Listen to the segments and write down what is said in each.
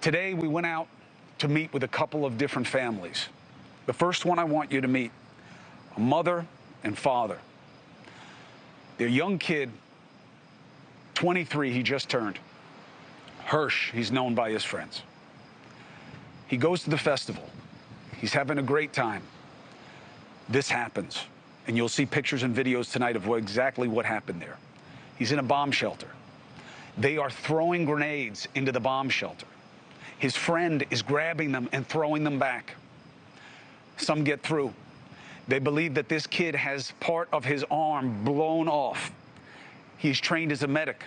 Today, we went out to meet with a couple of different families. The first one I want you to meet, a mother and father. Their young kid, 23, he just turned. Hersh, he's known by his friends. He goes to the festival. He's having a great time. This happens, and you'll see pictures and videos tonight of exactly what happened there. He's in a bomb shelter. They are throwing grenades into the bomb shelter. His friend is grabbing them and throwing them back. Some get through. They believe that this kid has part of his arm blown off. He's trained as a medic.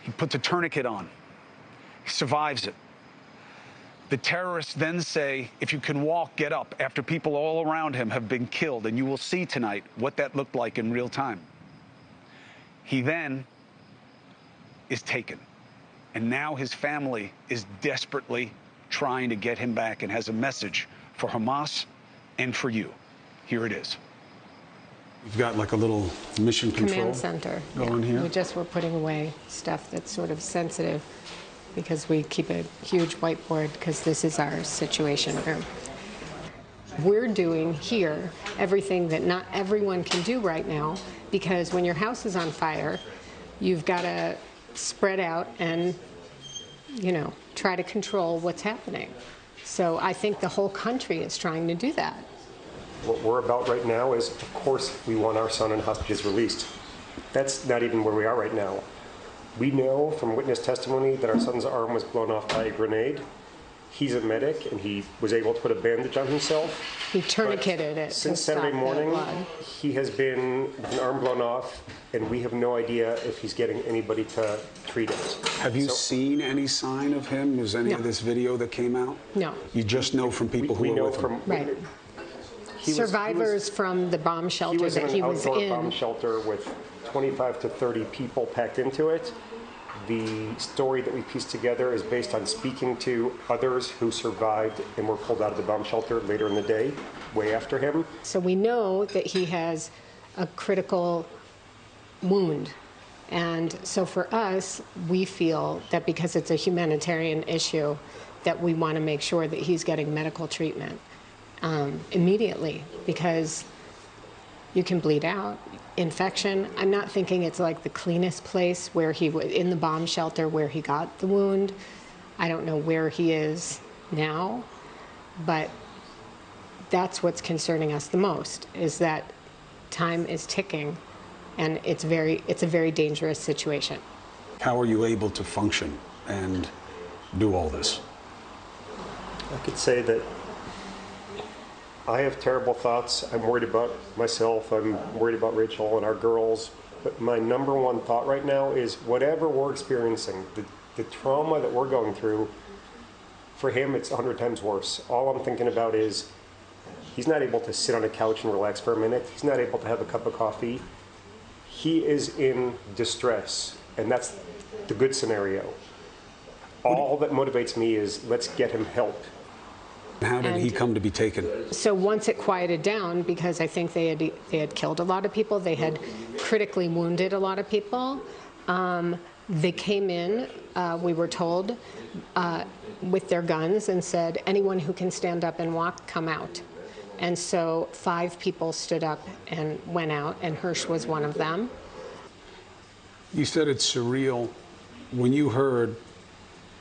He puts a tourniquet on. He survives it. The terrorists then say, if you can walk, get up, after people all around him have been killed, and you will see tonight what that looked like in real time. He then is taken, and now his family is desperately trying to get him back and has a message for Hamas and for you. Here it is. You've got like a little mission control command center going here. We just were putting away stuff that's sort of sensitive because we keep a huge whiteboard because this is our situation room. We're doing here everything that not everyone can do right now, because when your house is on fire, you've got to spread out and, you know, try to control what's happening. So I think the whole country is trying to do that. What we're about right now is, of course, we want our son and hostages released. That's not even where we are right now. We know from witness testimony that our son's arm was blown off by a grenade. He's a medic, and he was able to put a bandage on himself. He tourniqueted it. Since Saturday morning, he has been with an arm blown off, and we have no idea if he's getting anybody to treat it. Have you seen any sign of him? Was any of this video that came out? No. You just know from people who were with him? Right. Survivors from the bomb shelter that he was in. He was in an outdoor bomb shelter with 25 to 30 people packed into it. The story that we pieced together is based on speaking to others who survived and were pulled out of the bomb shelter later in the day, way after him. So we know that he has a critical wound. And so for us, we feel that because it's a humanitarian issue, that we want to make sure that he's getting medical treatment immediately, because you can bleed out. Infection, I'm not thinking it's like the cleanest place where he was in the bomb shelter where he got the wound. I don't know where he is now, but that's what's concerning us the most, is that time is ticking, and it's a very dangerous situation. How are you able to function and do all this? I could say that I have terrible thoughts. I'm worried about myself. I'm worried about Rachel and our girls. But my number one thought right now is whatever we're experiencing, the trauma that we're going through, for him, it's 100 times worse. All I'm thinking about is he's not able to sit on a couch and relax for a minute. He's not able to have a cup of coffee. He is in distress, and that's the good scenario. All that motivates me is let's get him help. How did he come to be taken? So once it quieted down, because I think they had killed a lot of people, they had critically wounded a lot of people, they came in, we were told, with their guns and said, anyone who can stand up and walk, come out. And so 5 people stood up and went out, and Hersh was one of them. You said it's surreal when you heard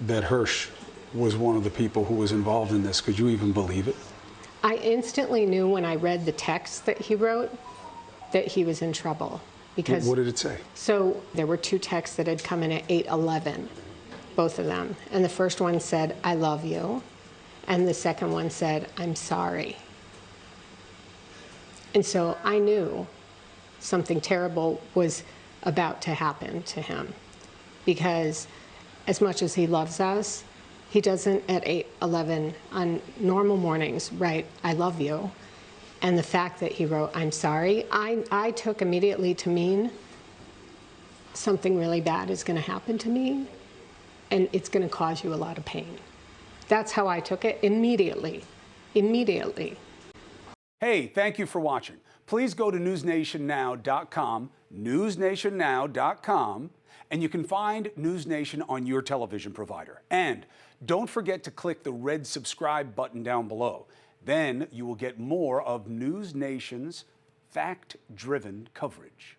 that Hersh was one of the people who was involved in this. Could you even believe it? I instantly knew when I read the text that he wrote that he was in trouble. Because what did it say? So there were 2 texts that had come in at 8:11, both of them. And the first one said, I love you. And the second one said, I'm sorry. And so I knew something terrible was about to happen to him. Because as much as he loves us, he doesn't at 8:11 on normal mornings write, I love you. And the fact that he wrote, I'm sorry, I took immediately to mean something really bad is going to happen to me, and it's going to cause you a lot of pain. That's how I took it immediately. Immediately. Hey, thank you for watching. Please go to newsnationnow.com, newsnationnow.com, and you can find NewsNation on your television provider. And Don't forget to click the red subscribe button down below. Then you will get more of NewsNation's fact-driven coverage.